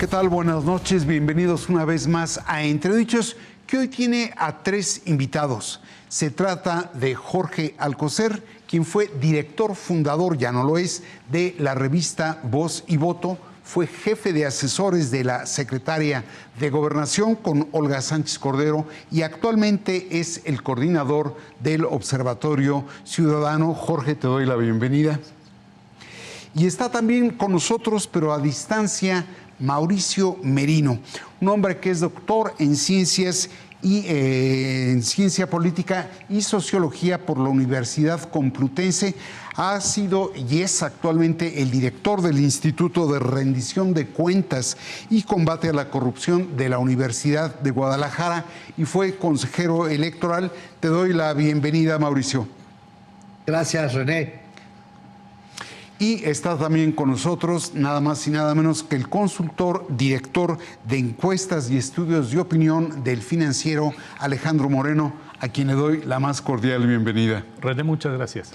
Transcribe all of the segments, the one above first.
tal? Buenas noches, bienvenidos una vez más a Entredichos, que hoy tiene a 3 invitados. Se trata de Jorge Alcocer, quien fue director fundador, ya no lo es, de la revista Voz y Voto, fue jefe de asesores de la secretaria de Gobernación con Olga Sánchez Cordero y actualmente es el coordinador del Observatorio Ciudadano. Jorge, te doy la bienvenida. Y está también con nosotros, pero a distancia, Mauricio Merino, un hombre que es doctor en ciencias y en ciencia política y sociología por la Universidad Complutense. Ha sido y es actualmente el director del Instituto de Rendición de Cuentas y Combate a la Corrupción de la Universidad de Guadalajara y fue consejero electoral. Te doy la bienvenida, Mauricio. Gracias, René. Y está también con nosotros nada más y nada menos que el consultor, director de encuestas y estudios de opinión del Financiero, Alejandro Moreno, a quien le doy la más cordial bienvenida. René, muchas gracias.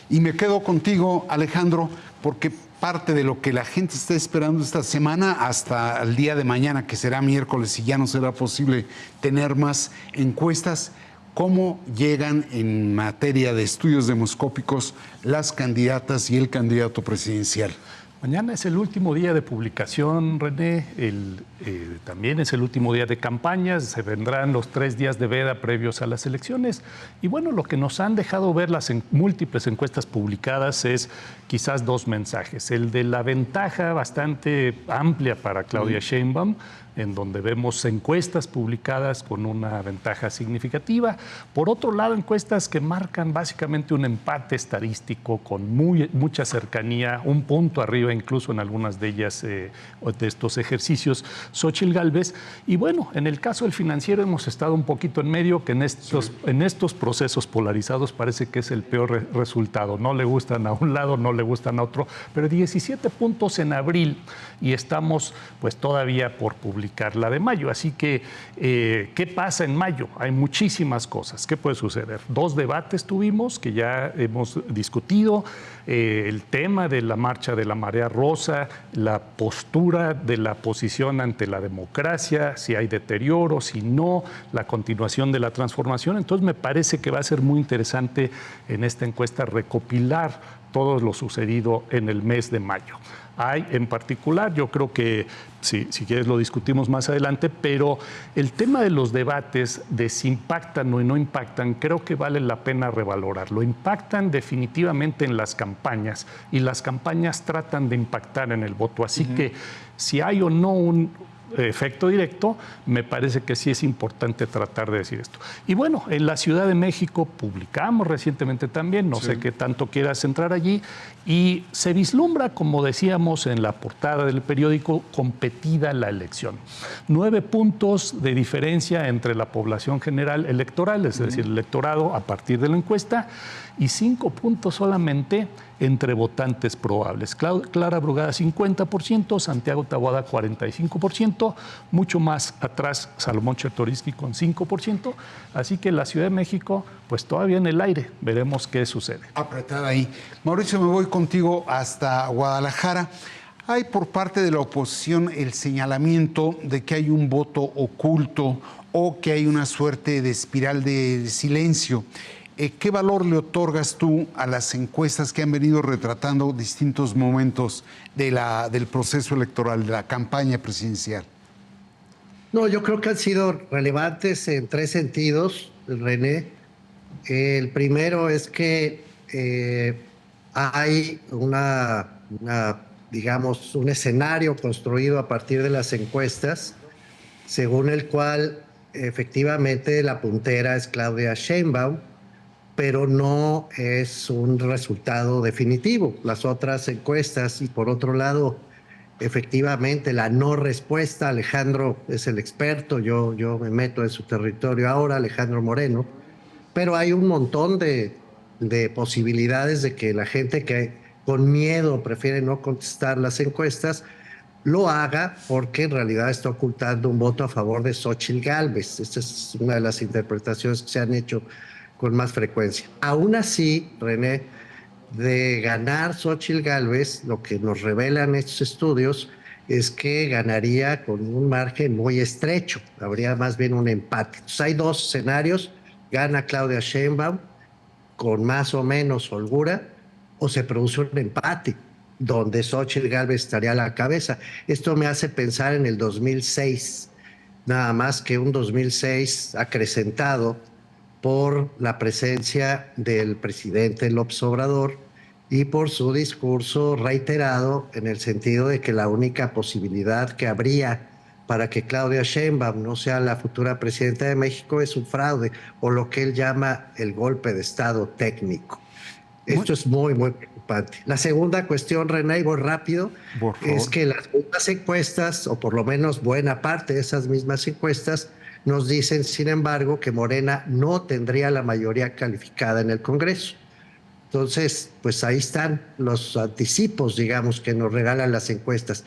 Y me quedo contigo, Alejandro, porque parte de lo que la gente está esperando esta semana hasta el día de mañana, que será miércoles y ya no será posible tener más encuestas, ¿cómo llegan en materia de estudios demoscópicos las candidatas y el candidato presidencial? Mañana es el último día de publicación, René. También es el último día de campañas. Se vendrán los 3 días de veda previos a las elecciones. Y bueno, lo que nos han dejado ver las múltiples encuestas publicadas es quizás 2 mensajes. El de la ventaja bastante amplia para Claudia Sheinbaum, en donde vemos encuestas publicadas con una ventaja significativa. Por otro lado, encuestas que marcan básicamente un empate estadístico con mucha cercanía, un punto arriba incluso en algunas de ellas, de estos ejercicios, Xóchitl Gálvez. Y bueno, en el caso del Financiero hemos estado un poquito en medio, que en estos procesos polarizados parece que es el peor resultado. No le gustan a un lado, no le gustan a otro, pero 17 puntos en abril y estamos pues todavía por publicar la de mayo. Así que, ¿qué pasa en mayo? Hay muchísimas cosas. ¿Qué puede suceder? 2 debates tuvimos que ya hemos discutido. El tema de la marcha de la marea rosa, la postura de la oposición ante la democracia, si hay deterioro, si no, la continuación de la transformación. Entonces me parece que va a ser muy interesante en esta encuesta recopilar todo lo sucedido en el mes de mayo. Hay en particular, yo creo que si quieres lo discutimos más adelante, pero el tema de los debates, de si impactan o no impactan, creo que vale la pena revalorarlo. Impactan definitivamente en las campañas y las campañas tratan de impactar en el voto. Así que si hay o no un efecto directo, me parece que sí es importante tratar de decir esto. Y bueno, en la Ciudad de México publicamos recientemente también, no sé qué tanto quieras entrar allí, y se vislumbra, como decíamos en la portada del periódico, competida la elección. 9 puntos de diferencia entre la población general electoral, es decir, el electorado a partir de la encuesta, y 5 puntos solamente entre votantes probables. Clara Brugada 50%, Santiago Taboada 45%, mucho más atrás Salomón Chertoriski con 5%, así que la Ciudad de México pues todavía en el aire, veremos qué sucede. Apretada ahí. Mauricio, me voy contigo hasta Guadalajara. Hay por parte de la oposición el señalamiento de que hay un voto oculto o que hay una suerte de espiral de silencio. ¿Qué valor le otorgas tú a las encuestas que han venido retratando distintos momentos del proceso electoral, de la campaña presidencial? No, yo creo que han sido relevantes en 3 sentidos, René. El primero es que hay digamos, un escenario construido a partir de las encuestas, según el cual efectivamente la puntera es Claudia Sheinbaum, pero no es un resultado definitivo. Las otras encuestas, y por otro lado, efectivamente, la no respuesta, Alejandro es el experto, yo me meto en su territorio ahora, Alejandro Moreno, pero hay un montón de posibilidades de que la gente que con miedo prefiere no contestar las encuestas, lo haga porque en realidad está ocultando un voto a favor de Xóchitl Gálvez. Esta es una de las interpretaciones que se han hecho con más frecuencia. Aún así, René, de ganar Xóchitl Gálvez, lo que nos revelan estos estudios es que ganaría con un margen muy estrecho, habría más bien un empate. Entonces hay dos escenarios: gana Claudia Sheinbaum con más o menos holgura, o se produce un empate donde Xóchitl Gálvez estaría a la cabeza. Esto me hace pensar en el 2006, nada más que un 2006 acrecentado por la presencia del presidente López Obrador y por su discurso reiterado en el sentido de que la única posibilidad que habría para que Claudia Sheinbaum no sea la futura presidenta de México es un fraude, o lo que él llama el golpe de Estado técnico. Muy- Esto es muy, muy preocupante. La segunda cuestión, René, y voy rápido, por es favor. que las mismas encuestas, o por lo menos buena parte de esas mismas encuestas, nos dicen, sin embargo, que Morena no tendría la mayoría calificada en el Congreso. Entonces, pues ahí están los anticipos, digamos, que nos regalan las encuestas.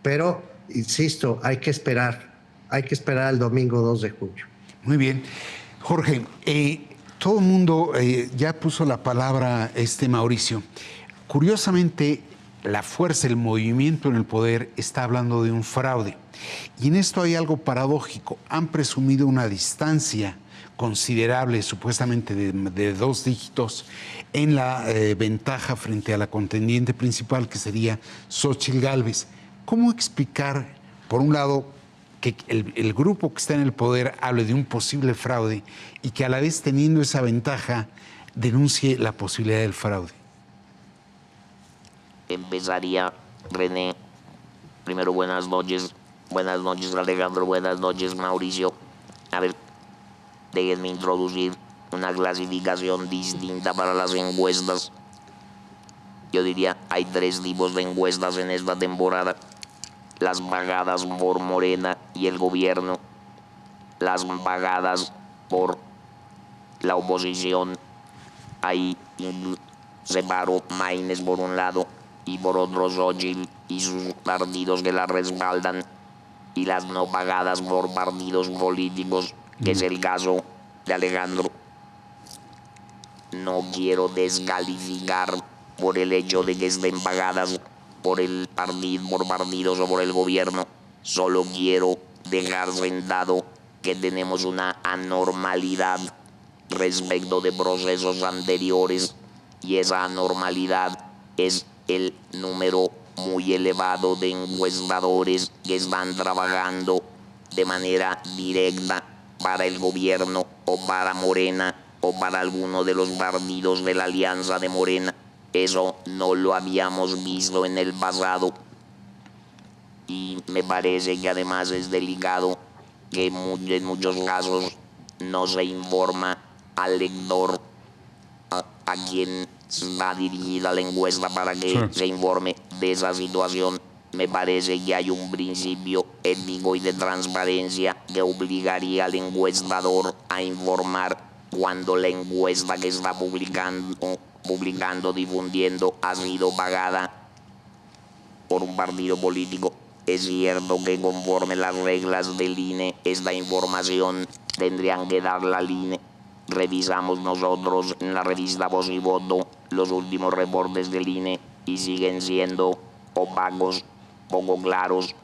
Pero, insisto, hay que esperar al domingo 2 de junio. Muy bien. Jorge, todo el mundo ya puso la palabra Mauricio. Curiosamente, la fuerza, el movimiento en el poder está hablando de un fraude. Y en esto hay algo paradójico. Han presumido una distancia considerable, supuestamente de 2 dígitos, en la ventaja frente a la contendiente principal, que sería Xóchitl Gálvez. ¿Cómo explicar, por un lado, que el grupo que está en el poder hable de un posible fraude y que a la vez, teniendo esa ventaja, denuncie la posibilidad del fraude? Empezaría, René. Primero, buenas noches. Buenas noches, Alejandro. Buenas noches, Mauricio. A ver, déjenme introducir una clasificación distinta para las encuestas. Yo diría, hay 3 tipos de encuestas en esta temporada: las pagadas por Morena y el gobierno, las pagadas por la oposición. Ahí separo Maines por un lado y por otro Xóchitl y sus partidos que la respaldan, y las no pagadas por partidos políticos, que es el caso de Alejandro. No quiero descalificar por el hecho de que estén pagadas por el partido, por partidos o por el gobierno. Solo quiero dejar sentado que tenemos una anormalidad respecto de procesos anteriores, y esa anormalidad es el número muy elevado de encuestadores que están trabajando de manera directa para el gobierno o para Morena o para alguno de los partidos de la alianza de Morena. Eso no lo habíamos visto en el pasado, y me parece que además es delicado que en muchos casos no se informa al lector a quien va dirigida la encuesta para que se informe de esa situación. Me parece que hay un principio ético y de transparencia que obligaría al encuestador a informar cuando la encuesta que está publicando, difundiendo, ha sido pagada por un partido político. Es cierto que conforme las reglas del INE, esta información tendrían que darla al INE. Revisamos nosotros en la revista Voz y Voto los últimos reportes del INE y siguen siendo opacos, poco claros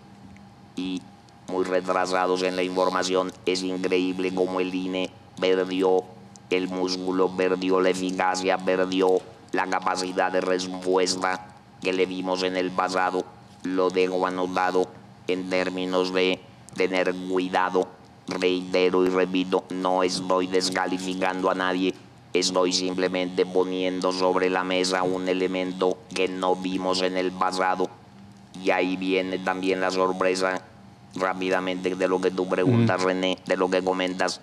y muy retrasados en la información. Es increíble cómo el INE perdió el músculo, perdió la eficacia, perdió la capacidad de respuesta que le vimos en el pasado. Lo dejo anotado en términos de tener cuidado. Reitero y repito, no estoy descalificando a nadie, estoy simplemente poniendo sobre la mesa un elemento que no vimos en el pasado. Y ahí viene también la sorpresa, rápidamente, de lo que tú preguntas, René, de lo que comentas.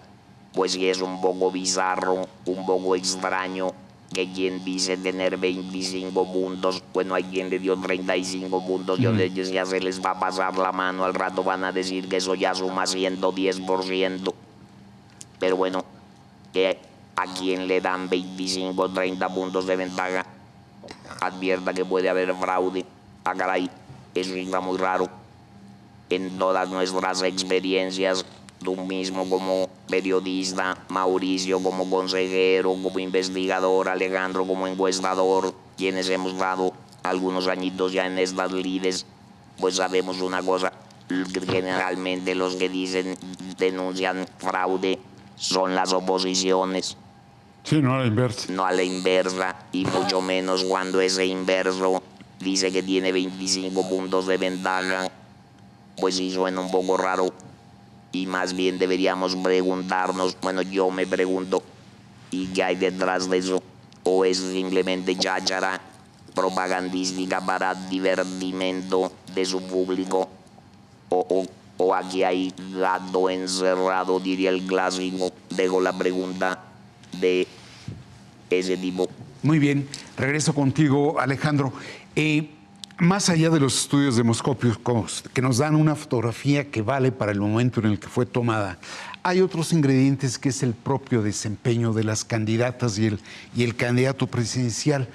Pues sí, es un poco bizarro, un poco extraño que quien dice tener 25 puntos, bueno, hay quien le dio 35 puntos, yo les decía, se les va a pasar la mano, al rato van a decir que eso ya suma 110%. Pero bueno, que a quien le dan 25 o 30 puntos de ventaja, advierta que puede haber fraude. Ah, caray, eso está muy raro. En todas nuestras experiencias, tú mismo como periodista, Mauricio como consejero, como investigador, Alejandro como encuestador, quienes hemos dado algunos añitos ya en estas lides, pues sabemos una cosa, generalmente los que denuncian fraude son las oposiciones. Sí, no a la inversa. No a la inversa, y mucho menos cuando ese inverso dice que tiene 25 puntos de ventaja, pues sí suena un poco raro. Y más bien deberíamos preguntarnos, bueno, yo me pregunto, ¿y qué hay detrás de eso? ¿O es simplemente cháchara propagandística para divertimento de su público? ¿O aquí hay gato encerrado, diría el clásico? Dejo la pregunta de ese tipo. Muy bien, regreso contigo, Alejandro. Más allá de los estudios demoscópicos que nos dan una fotografía que vale para el momento en el que fue tomada, hay otros ingredientes que es el propio desempeño de las candidatas y el candidato presidencial.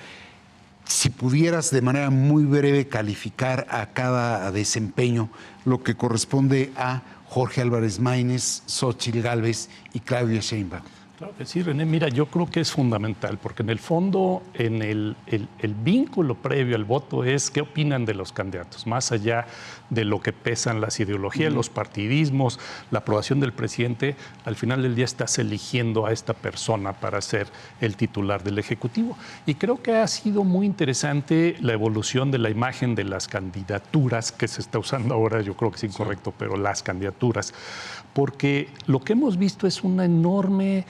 Si pudieras de manera muy breve calificar a cada desempeño, lo que corresponde a Jorge Álvarez Maínez, Xóchitl Gálvez y Claudia Sheinbaum. Claro que sí, René. Mira, yo creo que es fundamental, porque en el fondo, en el vínculo previo al voto es qué opinan de los candidatos, más allá de lo que pesan las ideologías, los partidismos, la aprobación del presidente. Al final del día estás eligiendo a esta persona para ser el titular del Ejecutivo. Y creo que ha sido muy interesante la evolución de la imagen de las candidaturas que se está usando ahora. Yo creo que es incorrecto, pero las candidaturas, porque lo que hemos visto es una enorme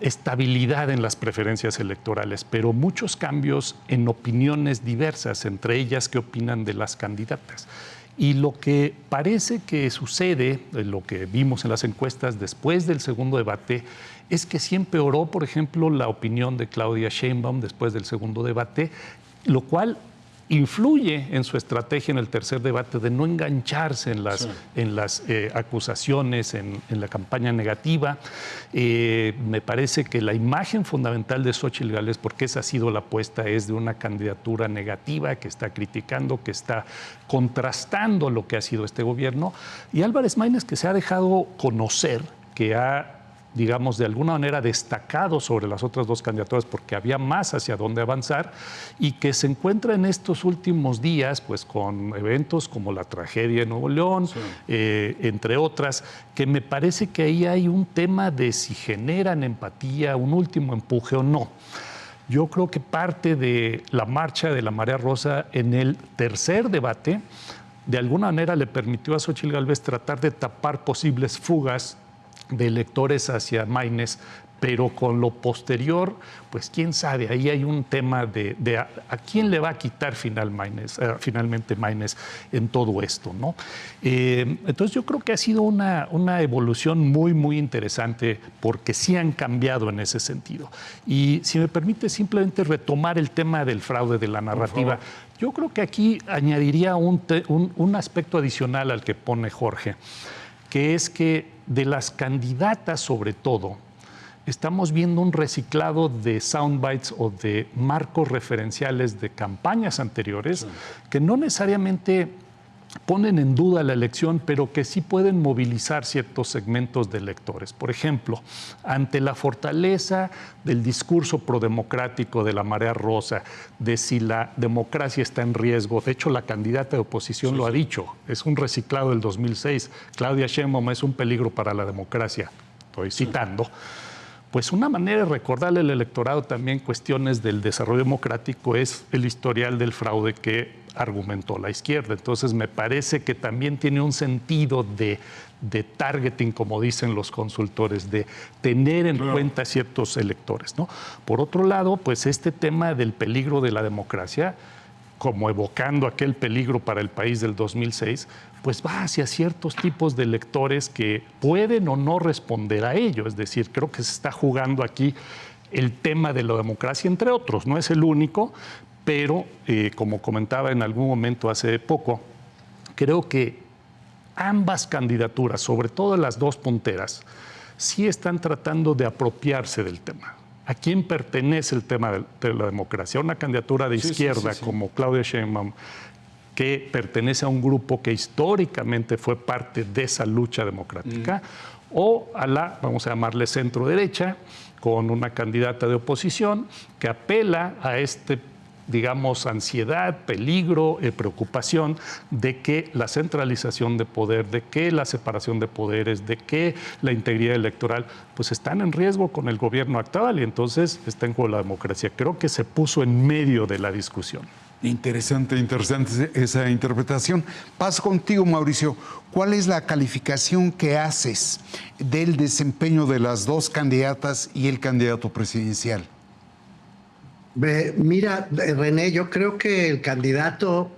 estabilidad en las preferencias electorales, pero muchos cambios en opiniones diversas, entre ellas qué opinan de las candidatas. Y lo que parece que sucede, lo que vimos en las encuestas después del segundo debate, es que sí empeoró, por ejemplo, la opinión de Claudia Sheinbaum después del segundo debate, lo cual influye en su estrategia en el tercer debate de no engancharse en las acusaciones, en la campaña negativa. Me parece que la imagen fundamental de Xóchitl Gálvez, porque esa ha sido la apuesta, es de una candidatura negativa que está criticando, que está contrastando lo que ha sido este gobierno. Y Álvarez Maínez, que se ha dejado conocer, que ha, digamos, de alguna manera destacado sobre las otras dos candidaturas porque había más hacia dónde avanzar, y que se encuentra en estos últimos días pues con eventos como la tragedia en Nuevo León, entre otras, que me parece que ahí hay un tema de si generan empatía, un último empuje o no. Yo creo que parte de la marcha de la Marea Rosa en el tercer debate de alguna manera le permitió a Xóchitl Gálvez tratar de tapar posibles fugas de electores hacia Maínez, pero con lo posterior, pues quién sabe, ahí hay un tema de a quién le va a quitar finalmente Maínez en todo esto, ¿no? Entonces yo creo que ha sido una evolución muy, muy interesante, porque sí han cambiado en ese sentido. Y si me permite simplemente retomar el tema del fraude de la narrativa, yo creo que aquí añadiría un aspecto adicional al que pone Jorge, que es que de las candidatas, sobre todo, estamos viendo un reciclado de soundbites o de marcos referenciales de campañas anteriores que no necesariamente ponen en duda la elección, pero que sí pueden movilizar ciertos segmentos de electores. Por ejemplo, ante la fortaleza del discurso prodemocrático de la Marea Rosa, de si la democracia está en riesgo, de hecho la candidata de oposición lo ha dicho, es un reciclado del 2006, Claudia Sheinbaum es un peligro para la democracia, estoy citando. Pues una manera de recordarle al electorado también cuestiones del desarrollo democrático es el historial del fraude que argumentó la izquierda. Entonces me parece que también tiene un sentido de targeting, como dicen los consultores, de tener en cuenta ciertos electores, ¿no? Por otro lado, pues este tema del peligro de la democracia, como evocando aquel peligro para el país del 2006, pues va hacia ciertos tipos de electores que pueden o no responder a ello. Es decir, creo que se está jugando aquí el tema de la democracia, entre otros. No es el único, pero como comentaba en algún momento hace poco, creo que ambas candidaturas, sobre todo las dos punteras, sí están tratando de apropiarse del tema. ¿A quién pertenece el tema de la democracia? Una candidatura de izquierda como Claudia Sheinbaum, que pertenece a un grupo que históricamente fue parte de esa lucha democrática, o a la, vamos a llamarle centro derecha, con una candidata de oposición que apela a este digamos, ansiedad, peligro, preocupación de que la centralización de poder, de que la separación de poderes, de que la integridad electoral, pues están en riesgo con el gobierno actual y entonces está en juego la democracia. Creo que se puso en medio de la discusión. Interesante esa interpretación. Paso contigo, Mauricio. ¿Cuál es la calificación que haces del desempeño de las dos candidatas y el candidato presidencial? Mira, René, yo creo que el candidato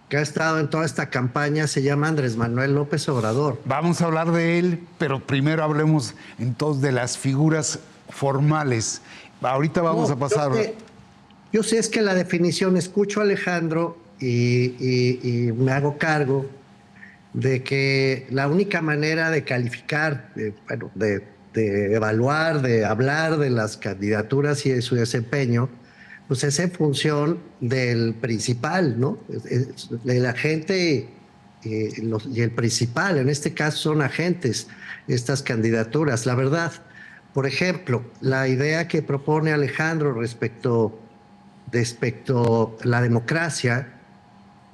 que ha estado en toda esta campaña se llama Andrés Manuel López Obrador. Vamos a hablar de él, pero primero hablemos entonces de las figuras formales. Ahorita vamos a pasar. Yo sé es que la definición, escucho a Alejandro y me hago cargo de que la única manera de calificar, de evaluar, de hablar de las candidaturas y de su desempeño, pues es en función del principal, ¿no? El agente y el principal, en este caso son agentes, estas candidaturas. La verdad, por ejemplo, la idea que propone Alejandro respecto a la democracia,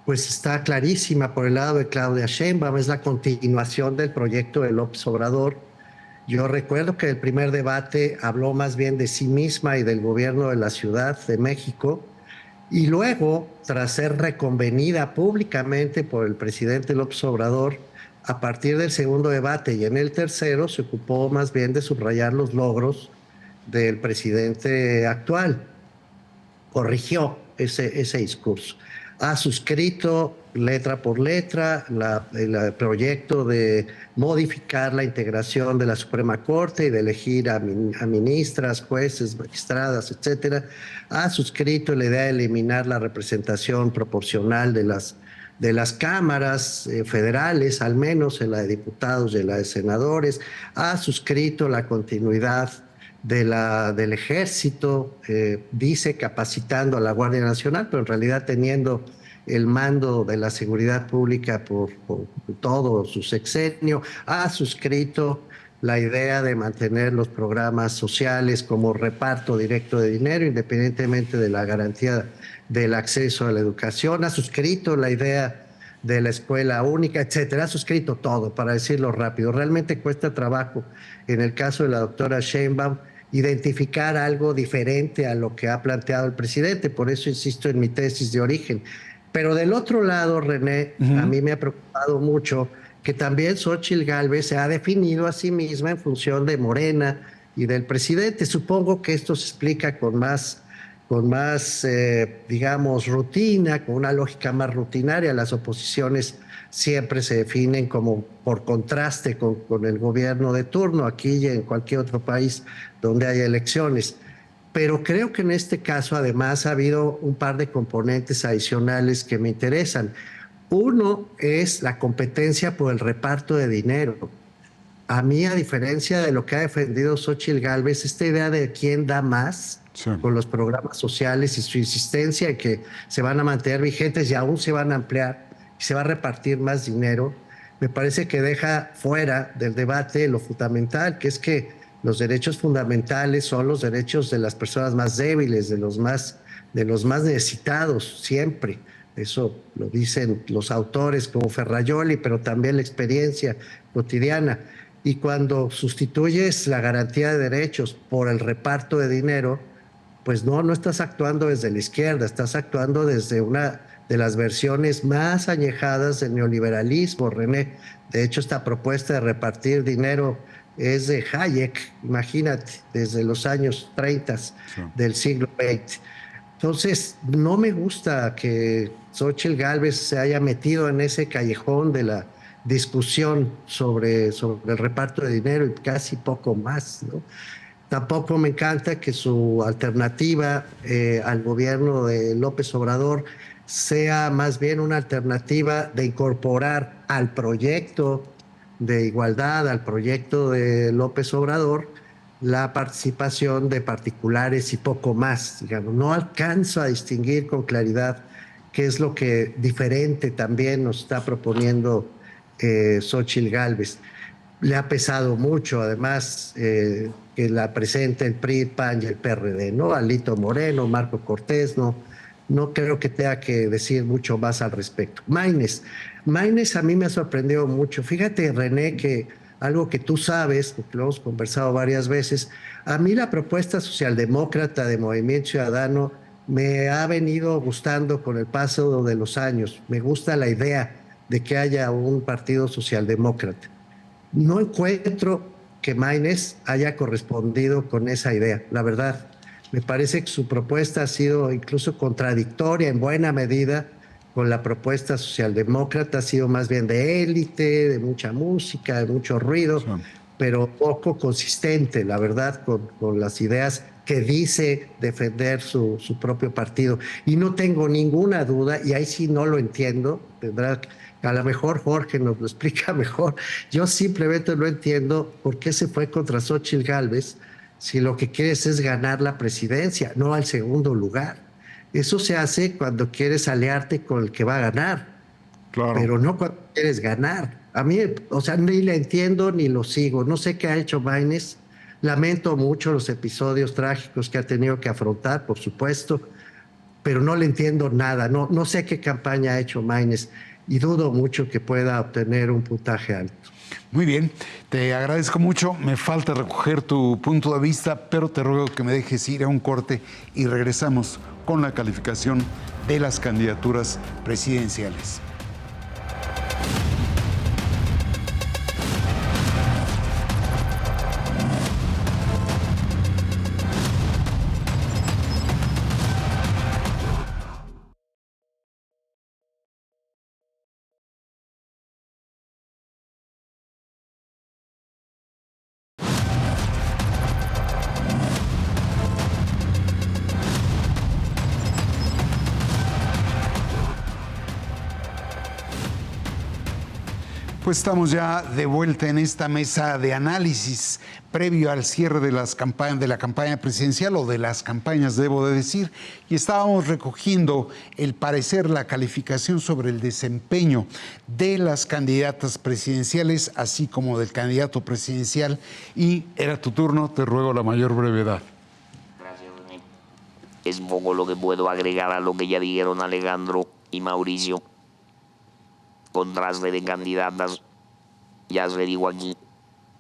pues está clarísima por el lado de Claudia Sheinbaum, es la continuación del proyecto de López Obrador. Yo recuerdo que el primer debate habló más bien de sí misma y del gobierno de la Ciudad de México, y luego, tras ser reconvenida públicamente por el presidente López Obrador, a partir del segundo debate y en el tercero, se ocupó más bien de subrayar los logros del presidente actual. Corrigió ese discurso. Ha suscrito letra por letra el proyecto de modificar la integración de la Suprema Corte y de elegir a ministras, jueces, magistradas, etcétera. Ha suscrito la idea de eliminar la representación proporcional de las cámaras federales, al menos en la de diputados y en la de senadores. Ha suscrito la continuidad del ejército, dice capacitando a la Guardia Nacional, pero en realidad teniendo el mando de la seguridad pública por todo su sexenio. Ha suscrito la idea de mantener los programas sociales como reparto directo de dinero, independientemente de la garantía del acceso a la educación. Ha suscrito la idea de la escuela única, etcétera. Ha suscrito todo, para decirlo rápido. Realmente cuesta trabajo, en el caso de la doctora Sheinbaum, identificar algo diferente a lo que ha planteado el presidente. Por eso insisto en mi tesis de origen. Pero del otro lado, René, a mí me ha preocupado mucho que también Xóchitl Gálvez se ha definido a sí misma en función de Morena y del presidente. Supongo que esto se explica con más digamos, rutina, con una lógica más rutinaria. Las oposiciones siempre se definen como por contraste con el gobierno de turno, aquí y en cualquier otro país donde haya elecciones. Pero creo que en este caso, además, ha habido un par de componentes adicionales que me interesan. Uno es la competencia por el reparto de dinero. A mí, a diferencia de lo que ha defendido Xóchitl Gálvez, esta idea de quién da más con los programas sociales y su insistencia en que se van a mantener vigentes y aún se van a ampliar y se va a repartir más dinero, me parece que deja fuera del debate lo fundamental, que es que los derechos fundamentales son los derechos de las personas más débiles, de los más necesitados, siempre. Eso lo dicen los autores como Ferrajoli, pero también la experiencia cotidiana. Y cuando sustituyes la garantía de derechos por el reparto de dinero, pues no estás actuando desde la izquierda, estás actuando desde una de las versiones más añejadas del neoliberalismo, René. De hecho, esta propuesta de repartir dinero es de Hayek, imagínate, desde los años 30 del siglo XX. Entonces, no me gusta que Xóchitl Gálvez se haya metido en ese callejón de la discusión sobre el reparto de dinero y casi poco más, ¿no? Tampoco me encanta que su alternativa al gobierno de López Obrador sea más bien una alternativa de incorporar al proyecto de igualdad, al proyecto de López Obrador, la participación de particulares y poco más. Digamos, no alcanzo a distinguir con claridad qué es lo que diferente también nos está proponiendo Xóchitl Gálvez. Le ha pesado mucho, además, que la presente el PRI, PAN y el PRD, ¿no? Alito Moreno, Marco Cortés, no no creo que tenga que decir mucho más al respecto. Maines a mí me ha sorprendido mucho. Fíjate, René, que algo que tú sabes, porque lo hemos conversado varias veces, a mí la propuesta socialdemócrata de Movimiento Ciudadano me ha venido gustando con el paso de los años. Me gusta la idea de que haya un partido socialdemócrata. No encuentro que Maines haya correspondido con esa idea, la verdad. Me parece que su propuesta ha sido incluso contradictoria en buena medida con la propuesta socialdemócrata, ha sido más bien de élite, de mucha música, de mucho ruido, Sí. pero poco consistente, la verdad, con las ideas que dice defender su propio partido. Y no tengo ninguna duda, y ahí sí no lo entiendo, a lo mejor Jorge nos lo explica mejor. Yo simplemente no entiendo por qué se fue contra Xóchitl Gálvez si lo que quieres es ganar la presidencia, no al segundo lugar. Eso se hace cuando quieres aliarte con el que va a ganar, Claro. pero no cuando quieres ganar. A mí, o sea, ni le entiendo ni lo sigo. No sé qué ha hecho Maines. Lamento mucho los episodios trágicos que ha tenido que afrontar, por supuesto, pero no le entiendo nada. No sé qué campaña ha hecho Maines y dudo mucho que pueda obtener un puntaje alto. Muy bien, te agradezco mucho. Me falta recoger tu punto de vista, pero te ruego que me dejes ir a un corte y regresamos con la calificación de las candidaturas presidenciales. Pues estamos ya de vuelta en esta mesa de análisis previo al cierre de la campaña presidencial o de las campañas, debo de decir, y estábamos recogiendo el parecer, la calificación sobre el desempeño de las candidatas presidenciales, así como del candidato presidencial, y era tu turno, te ruego la mayor brevedad. Gracias, René. Es poco lo que puedo agregar a lo que ya dijeron Alejandro y Mauricio. Contraste de candidatas, ya se digo aquí,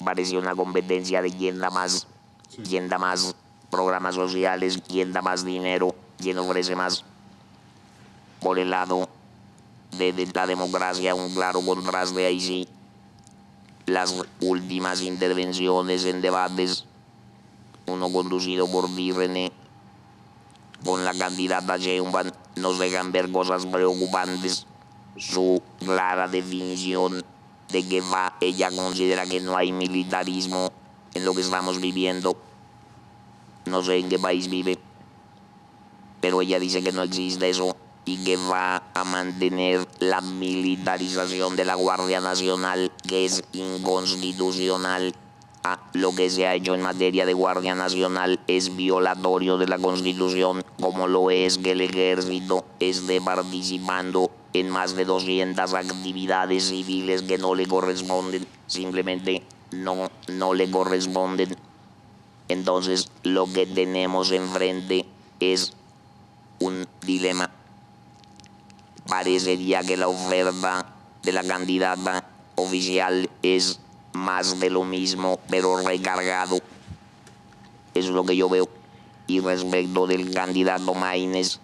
parecía una competencia de quién da más programas sociales, quién da más dinero, quién ofrece más. Por el lado de la democracia, un claro contraste ahí sí. Las últimas intervenciones en debates, uno conducido por ti, René, con la candidata Sheinbaum, nos dejan ver cosas preocupantes. Su clara definición de que ella considera que no hay militarismo en lo que estamos viviendo. No sé en qué país vive, pero ella dice que no existe eso y que va a mantener la militarización de la Guardia Nacional, que es inconstitucional. Lo que se ha hecho en materia de Guardia Nacional es violatorio de la Constitución, como lo es que el ejército esté participando en más de 200 actividades civiles que no le corresponden, simplemente no le corresponden. Entonces, lo que tenemos enfrente es un dilema. Parecería que la oferta de la candidata oficial es más de lo mismo, pero recargado. Eso es lo que yo veo. Y respecto del candidato Maínez,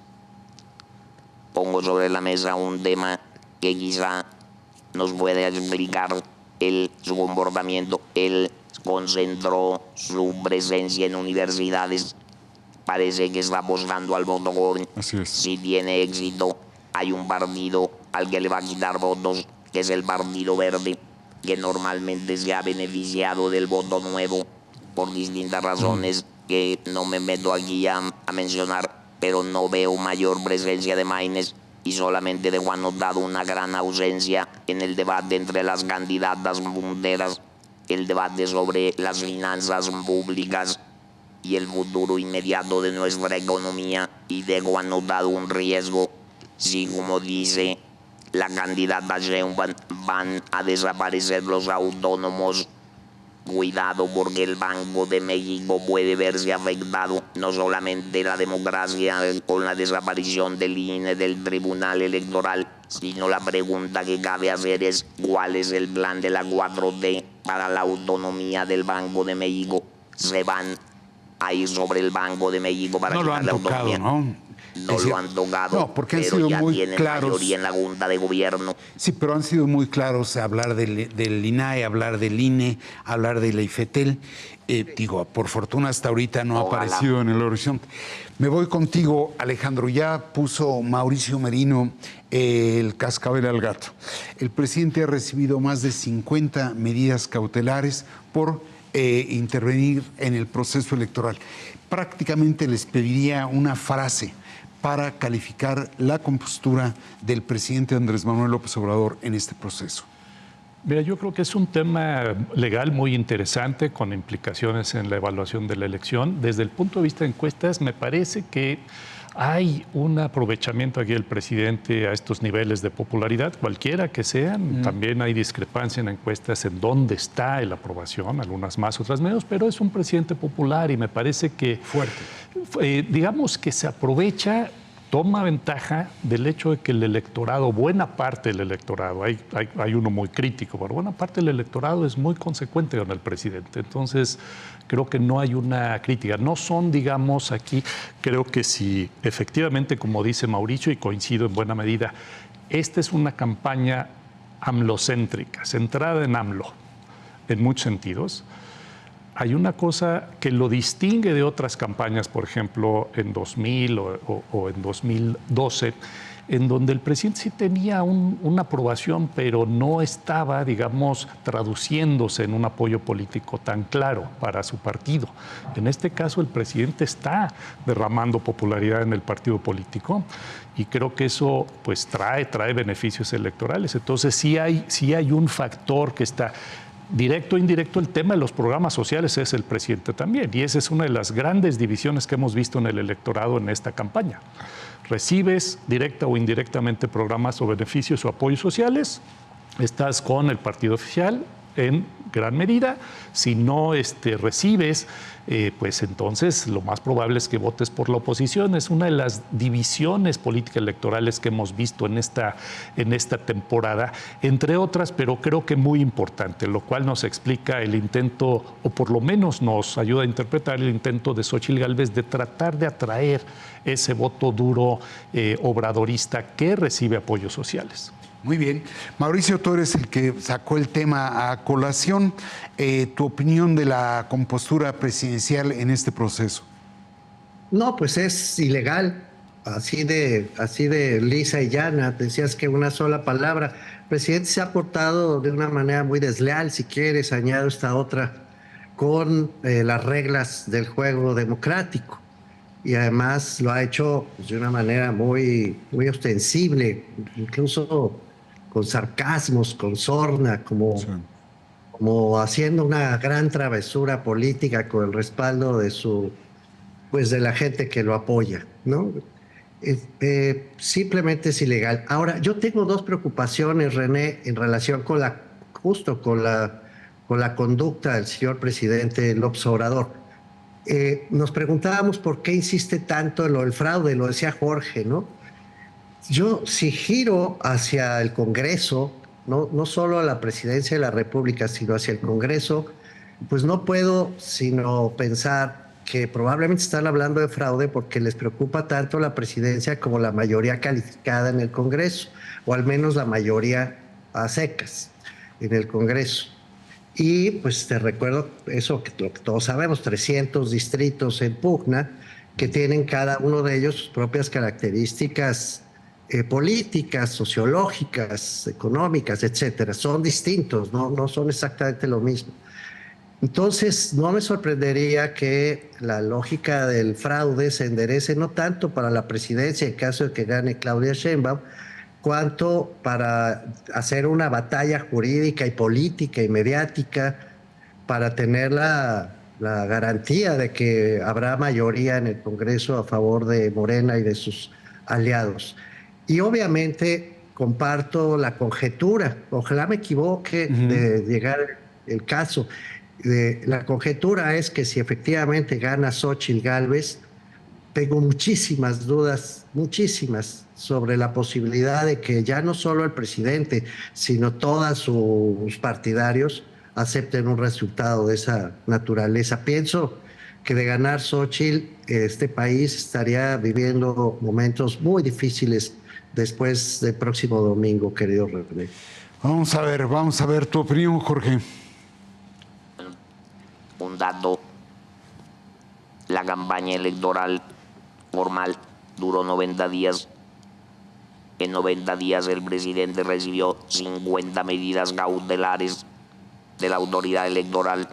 pongo sobre la mesa un tema que quizá nos puede explicar su comportamiento. Él concentró su presencia en universidades. Parece que está apostando al voto joven. Así es. Si tiene éxito, hay un partido al que le va a quitar votos, que es el Partido Verde, que normalmente se ha beneficiado del voto nuevo por distintas razones que no me meto aquí a mencionar, pero no veo mayor presencia de Maínez y solamente dejo anotado una gran ausencia en el debate entre las candidatas punteras, el debate sobre las finanzas públicas y el futuro inmediato de nuestra economía, y dejo anotado un riesgo si, como dice la candidata Sheinbaum, van a desaparecer los autónomos Cuidado porque el Banco de México puede verse afectado, no solamente la democracia con la desaparición del INE del Tribunal Electoral, sino la pregunta que cabe hacer es ¿cuál es el plan de la 4T para la autonomía del Banco de México? ¿Se van a ir sobre el Banco de México para No lo quitar han la tocado, autonomía? ¿no? No Es decir, lo han tocado, no, porque han pero sido ya muy tienen claros. mayoría en la Junta de Gobierno. Sí, pero han sido muy claros hablar del INAE, hablar del INE, hablar de la IFETEL. Digo, por fortuna hasta ahorita no ha Ojalá. aparecido en el horizonte. Me voy contigo, Alejandro. Ya puso Mauricio Merino el cascabel al gato. El presidente ha recibido más de 50 medidas cautelares por intervenir en el proceso electoral. Prácticamente les pediría una frase para calificar la compostura del presidente Andrés Manuel López Obrador en este proceso. Mira, yo creo que es un tema legal muy interesante con implicaciones en la evaluación de la elección. Desde el punto de vista de encuestas, me parece que hay un aprovechamiento aquí del presidente a estos niveles de popularidad, cualquiera que sean. También hay discrepancia en encuestas en dónde está la aprobación, algunas más, otras menos, pero es un presidente popular y me parece que, digamos que se aprovecha, toma ventaja del hecho de que el electorado, buena parte del electorado, hay uno muy crítico, pero buena parte del electorado es muy consecuente con el presidente. Entonces, creo que no hay una crítica. No son, digamos, aquí, creo que si efectivamente, como dice Mauricio, y coincido en buena medida, esta es una campaña amlocéntrica, centrada en AMLO, en muchos sentidos. Hay una cosa que lo distingue de otras campañas, por ejemplo, en 2000 o en 2012, en donde el presidente sí tenía una aprobación, pero no estaba, digamos, traduciéndose en un apoyo político tan claro para su partido. En este caso, el presidente está derramando popularidad en el partido político y creo que eso pues trae beneficios electorales. Entonces sí hay un factor que está... Directo o indirecto, el tema de los programas sociales es el presidente también. Y esa es una de las grandes divisiones que hemos visto en el electorado en esta campaña. Recibes directa o indirectamente programas o beneficios o apoyos sociales, estás con el partido oficial en gran medida. Si no recibes, pues entonces lo más probable es que votes por la oposición. Es una de las divisiones políticas electorales que hemos visto en esta temporada, entre otras, pero creo que muy importante, lo cual nos explica el intento, o por lo menos nos ayuda a interpretar el intento de Xóchitl Gálvez de tratar de atraer ese voto duro obradorista que recibe apoyos sociales. Muy bien. Mauricio, tú eres el que sacó el tema a colación. ¿Tu opinión de la compostura presidencial en este proceso? No, pues es ilegal, así de lisa y llana. Decías que una sola palabra. El presidente se ha portado de una manera muy desleal, si quieres, añado esta otra, con las reglas del juego democrático. Y además lo ha hecho pues, de una manera muy, muy ostensible, incluso con sarcasmos, con sorna, como haciendo una gran travesura política con el respaldo de la gente que lo apoya, ¿no? Simplemente es ilegal. Ahora, yo tengo dos preocupaciones, René, en relación con la conducta del señor presidente López Obrador. Nos preguntábamos por qué insiste tanto en lo del fraude, lo decía Jorge, ¿no? Yo, si giro hacia el Congreso, no solo a la presidencia de la República, sino hacia el Congreso, pues no puedo sino pensar que probablemente están hablando de fraude porque les preocupa tanto la presidencia como la mayoría calificada en el Congreso, o al menos la mayoría a secas en el Congreso. Y pues te recuerdo eso, lo que todos sabemos, 300 distritos en pugna, que tienen cada uno de ellos sus propias características políticas, sociológicas, económicas, etcétera. Son distintos, no son exactamente lo mismo. Entonces, no me sorprendería que la lógica del fraude se enderece no tanto para la presidencia en caso de que gane Claudia Sheinbaum, cuanto para hacer una batalla jurídica y política y mediática para tener la garantía de que habrá mayoría en el Congreso a favor de Morena y de sus aliados. Y obviamente comparto la conjetura, ojalá me equivoque de llegar el caso, La conjetura es que si efectivamente gana Xóchitl Gálvez, tengo muchísimas dudas, muchísimas, sobre la posibilidad de que ya no solo el presidente, sino todos sus partidarios acepten un resultado de esa naturaleza. Pienso que de ganar Xóchitl, este país estaría viviendo momentos muy difíciles después del próximo domingo, querido René. Vamos a ver tu opinión, Jorge. Un dato, la campaña electoral formal duró 90 días. En 90 días el presidente recibió 50 medidas cautelares de la autoridad electoral.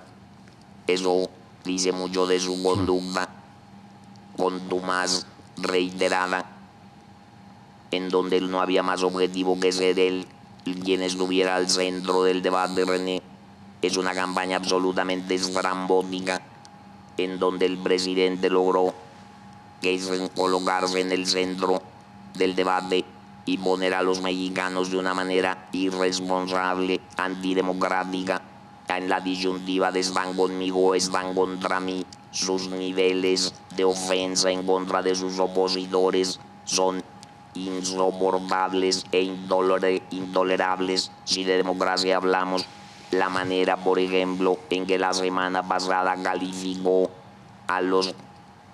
Eso dice mucho de su conducta contumaz, reiterada, en donde no había más objetivo que ser él quien estuviera al centro del debate, René. Es una campaña absolutamente estrambótica, en donde el presidente logró colocarse en el centro del debate y poner a los mexicanos de una manera irresponsable, antidemocrática, en la disyuntiva de están conmigo o están contra mí. Sus niveles de ofensa en contra de sus opositores son insoportables e intolerables. Si de democracia hablamos, la manera, por ejemplo, en que la semana pasada calificó a los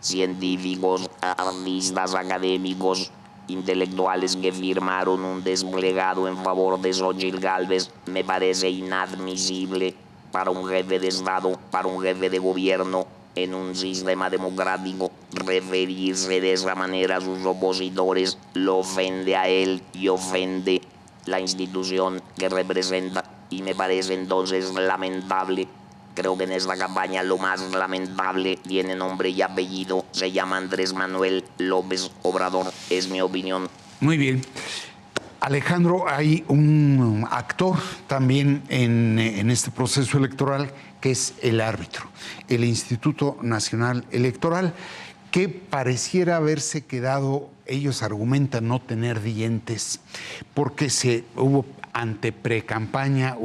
científicos, artistas, académicos, intelectuales que firmaron un desplegado en favor de Xóchitl Gálvez, me parece inadmisible para un jefe de Estado, para un jefe de gobierno en un sistema democrático. Referirse de esa manera a sus opositores lo ofende a él y ofende la institución que representa, y me parece entonces lamentable. Creo que en esta campaña lo más lamentable tiene nombre y apellido, se llama Andrés Manuel López Obrador, es mi opinión. Muy bien. Alejandro, hay un actor también en este proceso electoral que es el árbitro, el Instituto Nacional Electoral, que pareciera haberse quedado, ellos argumentan no tener dientes, porque hubo pre-campaña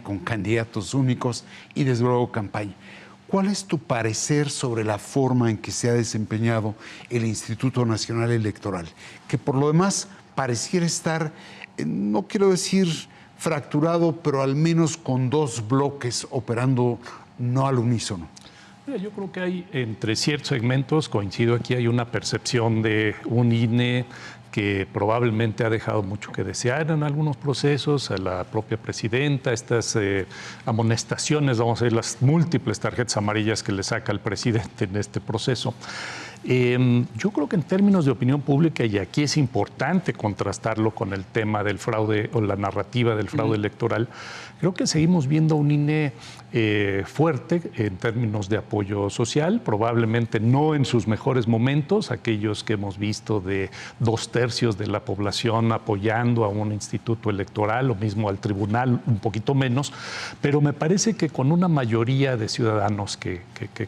con candidatos únicos y desde luego campaña. ¿Cuál es tu parecer sobre la forma en que se ha desempeñado el Instituto Nacional Electoral? Que por lo demás pareciera estar, no quiero decir fracturado, pero al menos con dos bloques operando no al unísono. Mira, yo creo que hay entre ciertos segmentos, coincido aquí, hay una percepción de un INE que probablemente ha dejado mucho que desear en algunos procesos, a la propia presidenta, estas amonestaciones, vamos a decir, las múltiples tarjetas amarillas que le saca el presidente en este proceso. Yo creo que en términos de opinión pública, y aquí es importante contrastarlo con el tema del fraude o la narrativa del fraude electoral, creo que seguimos viendo un INE fuerte en términos de apoyo social, probablemente no en sus mejores momentos, aquellos que hemos visto de 2/3 de la población apoyando a un instituto electoral, lo mismo al tribunal, un poquito menos, pero me parece que con una mayoría de ciudadanos que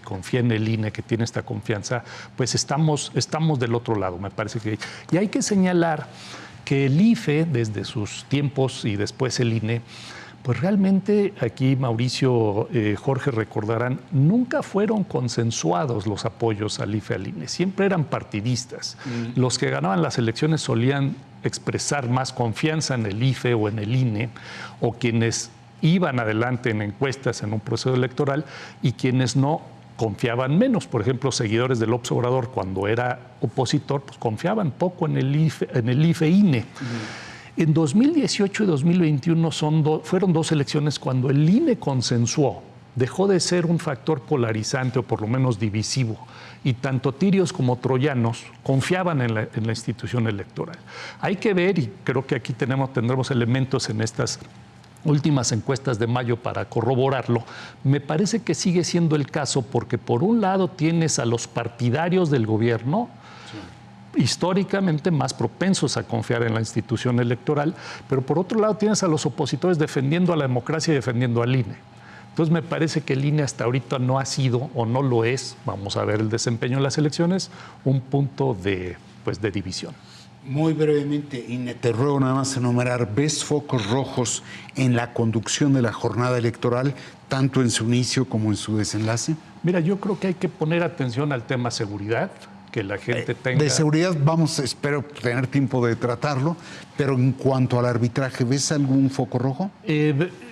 confía en el INE, que tiene esta confianza, pues estamos del otro lado, me parece que... Y hay que señalar que el IFE, desde sus tiempos y después el INE, pues realmente aquí Mauricio, Jorge recordarán, nunca fueron consensuados los apoyos al IFE, al INE, siempre eran partidistas. Los que ganaban las elecciones solían expresar más confianza en el IFE o en el INE, o quienes iban adelante en encuestas en un proceso electoral, y quienes no confiaban menos. Por ejemplo, seguidores de López Obrador, cuando era opositor, pues confiaban poco en el IFE-INE. En 2018 y 2021 fueron dos elecciones cuando el INE consensuó, dejó de ser un factor polarizante o por lo menos divisivo, y tanto tirios como troyanos confiaban en la institución electoral. Hay que ver, y creo que aquí tendremos elementos en estas últimas encuestas de mayo para corroborarlo. Me parece que sigue siendo el caso porque por un lado tienes a los partidarios del gobierno, históricamente más propensos a confiar en la institución electoral, pero por otro lado tienes a los opositores defendiendo a la democracia y defendiendo al INE. Entonces me parece que el INE hasta ahorita no ha sido o no lo es, vamos a ver el desempeño en las elecciones, un punto de división. Muy brevemente, y te ruego nada más enumerar, ¿ves focos rojos en la conducción de la jornada electoral, tanto en su inicio como en su desenlace? Mira, yo creo que hay que poner atención al tema seguridad, que la gente tenga... De seguridad espero tener tiempo de tratarlo, pero en cuanto al arbitraje, ¿ves algún foco rojo?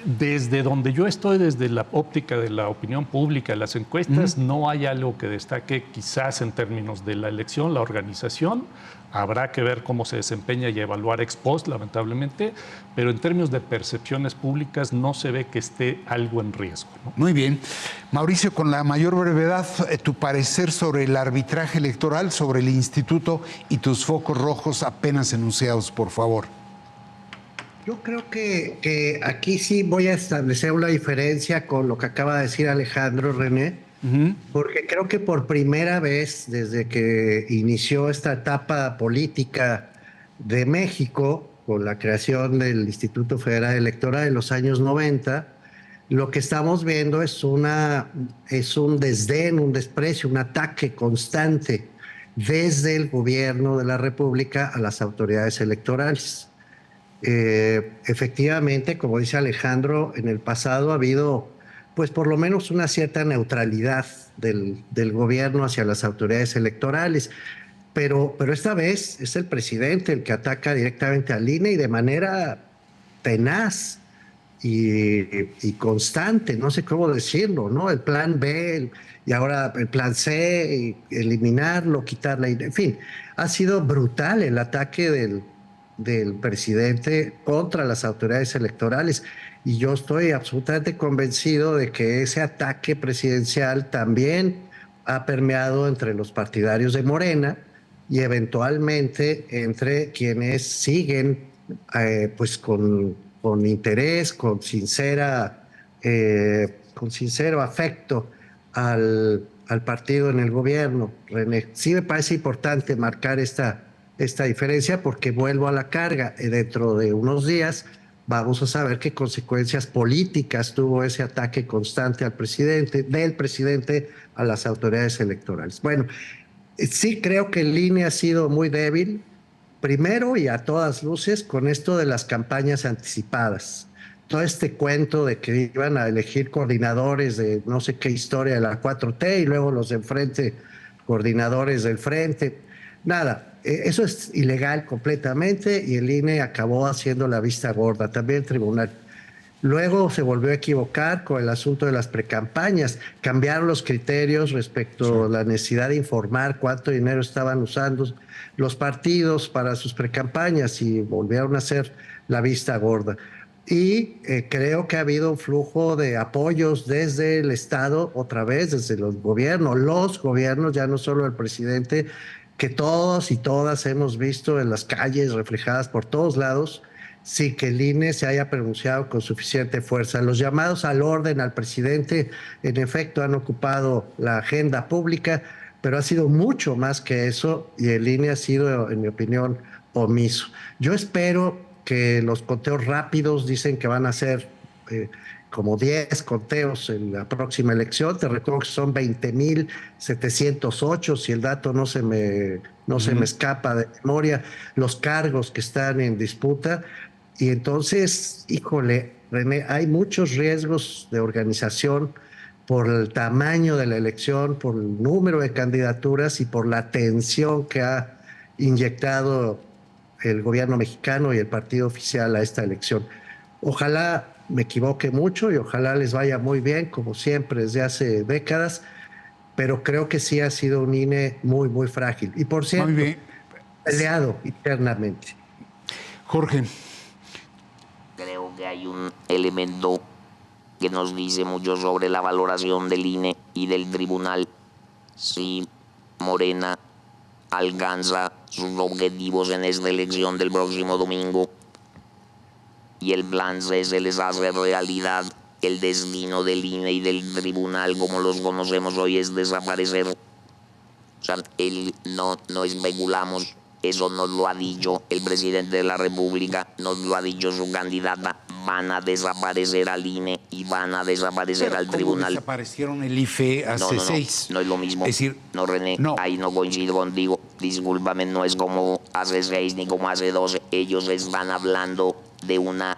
Desde donde yo estoy, desde la óptica de la opinión pública, de las encuestas, no hay algo que destaque quizás en términos de la elección, la organización. Habrá que ver cómo se desempeña y evaluar ex post, lamentablemente, pero en términos de percepciones públicas no se ve que esté algo en riesgo, ¿no? Muy bien. Mauricio, con la mayor brevedad, tu parecer sobre el arbitraje electoral, sobre el instituto y tus focos rojos apenas enunciados, por favor. Yo creo que aquí sí voy a establecer una diferencia con lo que acaba de decir Alejandro, René, porque creo que por primera vez desde que inició esta etapa política de México, con la creación del Instituto Federal Electoral en los años 90, lo que estamos viendo es un desdén, un desprecio, un ataque constante desde el gobierno de la República a las autoridades electorales. Efectivamente, como dice Alejandro, en el pasado ha habido, pues por lo menos una cierta neutralidad del gobierno hacia las autoridades electorales, pero esta vez es el presidente el que ataca directamente al INE y de manera tenaz y constante, no sé cómo decirlo, ¿no? El plan B y ahora el plan C, eliminarlo, quitarla, en fin, ha sido brutal el ataque del presidente contra las autoridades electorales. Y yo estoy absolutamente convencido de que ese ataque presidencial también ha permeado entre los partidarios de Morena y eventualmente entre quienes siguen pues con interés, con sincero afecto al partido en el gobierno. René, sí me parece importante marcar esta diferencia porque vuelvo a la carga. Dentro de unos días vamos a saber qué consecuencias políticas tuvo ese ataque constante del presidente a las autoridades electorales. Bueno, sí creo que el INE ha sido muy débil, primero y a todas luces, con esto de las campañas anticipadas. Todo este cuento de que iban a elegir coordinadores de no sé qué historia de la 4T y luego los de enfrente, coordinadores del frente. Nada, eso es ilegal completamente y el INE acabó haciendo la vista gorda, también el tribunal. Luego se volvió a equivocar con el asunto de las precampañas, cambiaron los criterios respecto a la necesidad de informar cuánto dinero estaban usando los partidos para sus precampañas y volvieron a hacer la vista gorda. Y creo que ha habido un flujo de apoyos desde el Estado, otra vez desde los gobiernos, ya no solo el presidente, que todos y todas hemos visto en las calles reflejadas por todos lados, sin que el INE se haya pronunciado con suficiente fuerza. Los llamados al orden al presidente, en efecto, han ocupado la agenda pública, pero ha sido mucho más que eso y el INE ha sido, en mi opinión, omiso. Yo espero que los conteos rápidos dicen que van a ser como 10 conteos en la próxima elección. Te recuerdo que son 20,708, si el dato no se me escapa de memoria, los cargos que están en disputa. Y entonces, híjole, René, hay muchos riesgos de organización por el tamaño de la elección, por el número de candidaturas y por la tensión que ha inyectado el gobierno mexicano y el partido oficial a esta elección. Ojalá me equivoque mucho y ojalá les vaya muy bien, como siempre desde hace décadas, pero creo que sí ha sido un INE muy, muy frágil. Y por cierto, peleado internamente. Jorge. Creo que hay un elemento que nos dice mucho sobre la valoración del INE y del tribunal. Si Morena alcanza sus objetivos en esta elección del próximo domingo y el plan C se les hace realidad, el destino del INE y del tribunal como los conocemos hoy es desaparecer. O sea, no especulamos Eso nos lo ha dicho el presidente de la República, nos lo ha dicho su candidata. Van a desaparecer al INE y van a desaparecer al ¿Cómo tribunal. desaparecieron el IFE hace No, 6? no es lo mismo. Es decir, no, René, no. ahí no coincido contigo. Discúlpame, no es como hace 6 ni como hace 12. Ellos están hablando de una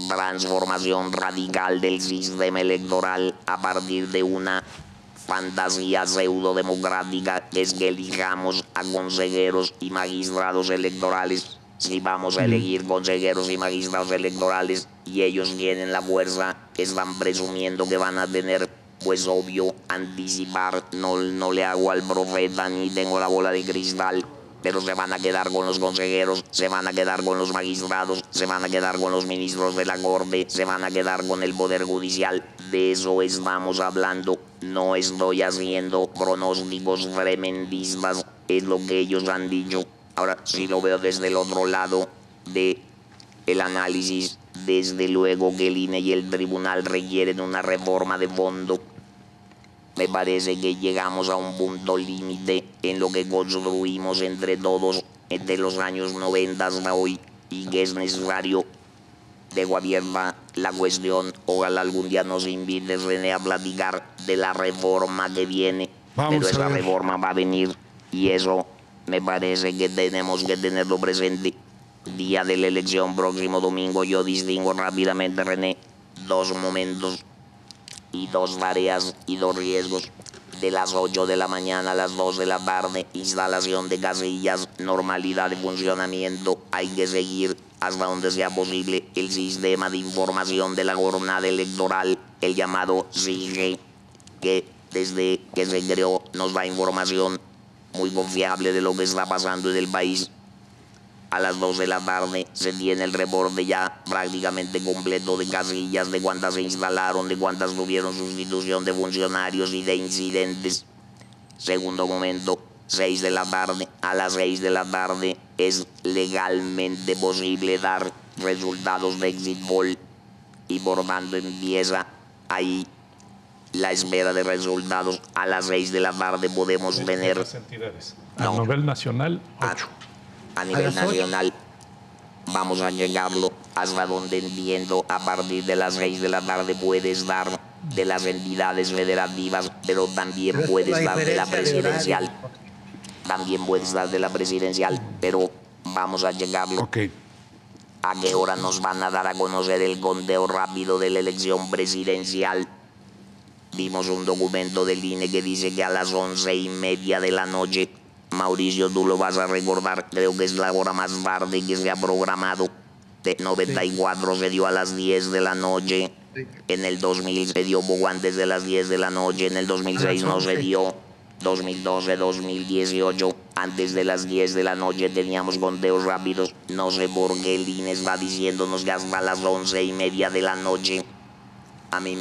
transformación radical del sistema electoral a partir de una fantasía pseudo-democrática, que es que elijamos a consejeros y magistrados electorales. Si vamos a elegir consejeros y magistrados electorales y ellos tienen la fuerza que están presumiendo que van a tener, pues obvio, anticipar, no le hago al profeta ni tengo la bola de cristal, pero se van a quedar con los consejeros, se van a quedar con los magistrados, se van a quedar con los ministros de la Corte, se van a quedar con el Poder Judicial. De eso estamos hablando. No estoy haciendo pronósticos tremendistas, es lo que ellos han dicho. Ahora, si lo veo desde el otro lado de el análisis, desde luego que el INE y el tribunal requieren una reforma de fondo. Me parece que llegamos a un punto límite en lo que construimos entre todos entre los años 90 hasta hoy y que es necesario. Dejo abierta la cuestión. Ojalá algún día nos invites, René, a platicar de la reforma que viene. Pero esa reforma va a venir y eso me parece que tenemos que tenerlo presente. Día de la elección, próximo domingo, yo distingo rápidamente, René, dos momentos y dos tareas y dos riesgos. De las 8 de la mañana a las 2 de la tarde, instalación de casillas, normalidad de funcionamiento. Hay que seguir hasta donde sea posible el sistema de información de la jornada electoral, el llamado SIGE, que desde que se creó nos da información muy confiable de lo que está pasando en el país. A las 2 de la tarde se tiene el reporte ya prácticamente completo de casillas, de cuántas se instalaron, de cuántas tuvieron sustitución de funcionarios y de incidentes. Segundo momento, 6 de la tarde. A las 6 de la tarde es legalmente posible dar resultados de exit poll y por tanto empieza ahí la espera de resultados. A las 6 de la tarde podemos tener... Las entidades. A nivel nacional, 8. A nivel nacional vamos a llegarlo hasta donde entiendo. A partir de las 6 de la tarde puedes dar de las entidades federativas, pero también puedes dar de la presidencial. También puedes dar de la presidencial, pero vamos a llegarlo. Ok. ¿A qué hora nos van a dar a conocer el conteo rápido de la elección presidencial? Vimos un documento del INE que dice que a las 11:30 de la noche. Mauricio, tú lo vas a recordar, creo que es la hora más tarde que se ha programado. De 94 se dio a las 10 de la noche, en el 2000 se dio poco antes de las 10 de la noche, en el 2006 no se dio, 2012, 2018, antes de las 10 de la noche teníamos conteos rápidos. No sé por qué el INE está diciéndonos que hasta las 11:30 de la noche. A mí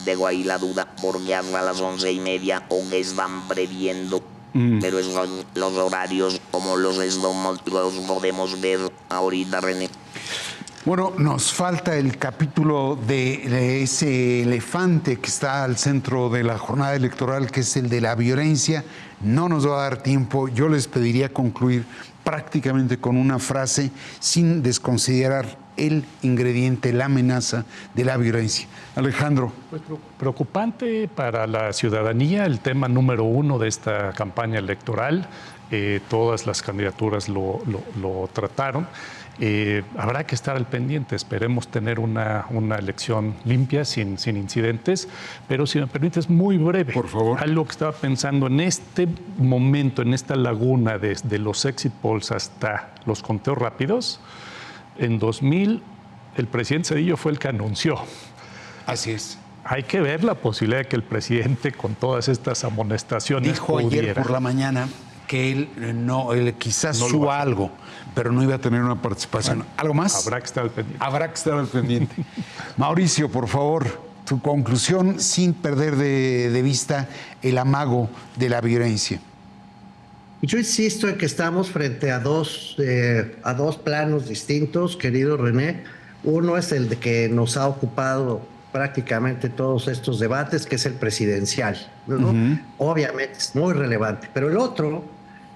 dejo ahí la duda, porque hasta las 11:30 o que están previendo. Pero esos los horarios como los podemos ver ahorita, René. Bueno, nos falta el capítulo de ese elefante que está al centro de la jornada electoral, que es el de la violencia. No nos va a dar tiempo. Yo les pediría concluir prácticamente con una frase sin desconsiderar el ingrediente, la amenaza de la violencia. Alejandro. Pues preocupante para la ciudadanía, el tema número 1 de esta campaña electoral. Todas las candidaturas lo trataron. Habrá que estar al pendiente. Esperemos tener una elección limpia, sin incidentes. Pero si me permites, muy breve. Por favor. Algo que estaba pensando en este momento, en esta laguna desde los exit polls hasta los conteos rápidos. En 2000, el presidente Zedillo fue el que anunció. Así es. Hay que ver la posibilidad de que el presidente, con todas estas amonestaciones, dijo ayer por la mañana que él quizás No lo suba va a algo, pero no iba a tener una participación. Bueno, ¿Algo más? Habrá que estar al pendiente. Habrá que estar al pendiente. Mauricio, por favor, tu conclusión sin perder de vista el amago de la violencia. Yo insisto en que estamos frente a dos planos distintos, querido René. Uno es el de que nos ha ocupado prácticamente todos estos debates, que es el presidencial, ¿no? Obviamente es muy relevante, pero el otro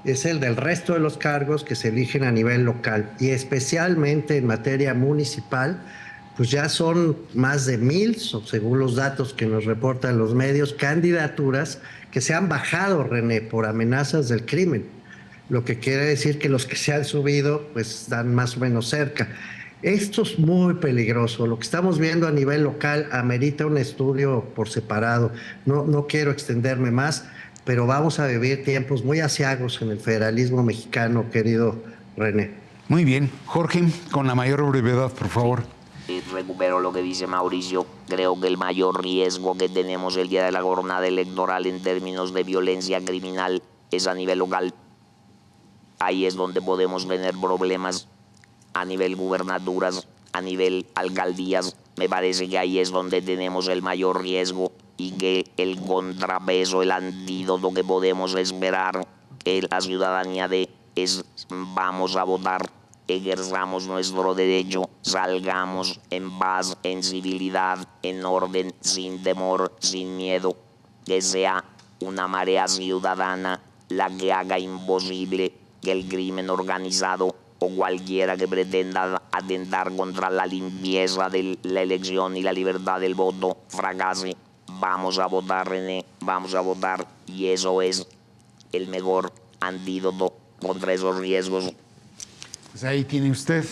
es el del resto de los cargos que se eligen a nivel local, y especialmente en materia municipal, pues ya son más de 1,000, según los datos que nos reportan los medios, candidaturas que se han bajado, René, por amenazas del crimen. Lo que quiere decir que los que se han subido, pues están más o menos cerca. Esto es muy peligroso. Lo que estamos viendo a nivel local amerita un estudio por separado. No quiero extenderme más, pero vamos a vivir tiempos muy aciagos en el federalismo mexicano, querido René. Muy bien. Jorge, con la mayor brevedad, por favor. Y recupero lo que dice Mauricio. Creo que el mayor riesgo que tenemos el día de la jornada electoral en términos de violencia criminal es a nivel local. Ahí es donde podemos tener problemas a nivel gubernaturas, a nivel alcaldías. Me parece que ahí es donde tenemos el mayor riesgo y que el contrapeso, el antídoto que podemos esperar que la ciudadanía dé es: vamos a votar, ejerzamos nuestro derecho, salgamos en paz, en civilidad, en orden, sin temor, sin miedo. Que sea una marea ciudadana la que haga imposible que el crimen organizado o cualquiera que pretenda atentar contra la limpieza de la elección y la libertad del voto fracase. Vamos a votar, René, vamos a votar, y eso es el mejor antídoto contra esos riesgos. Pues ahí tiene usted.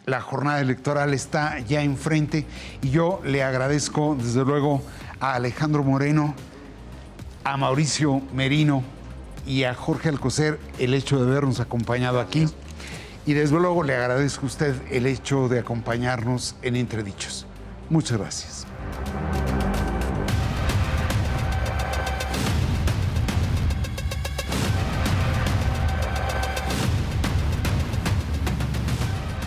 La jornada electoral está ya enfrente y yo le agradezco desde luego a Alejandro Moreno, a Mauricio Merino y a Jorge Alcocer el hecho de habernos acompañado aquí, y desde luego le agradezco a usted el hecho de acompañarnos en Entredichos. Muchas gracias.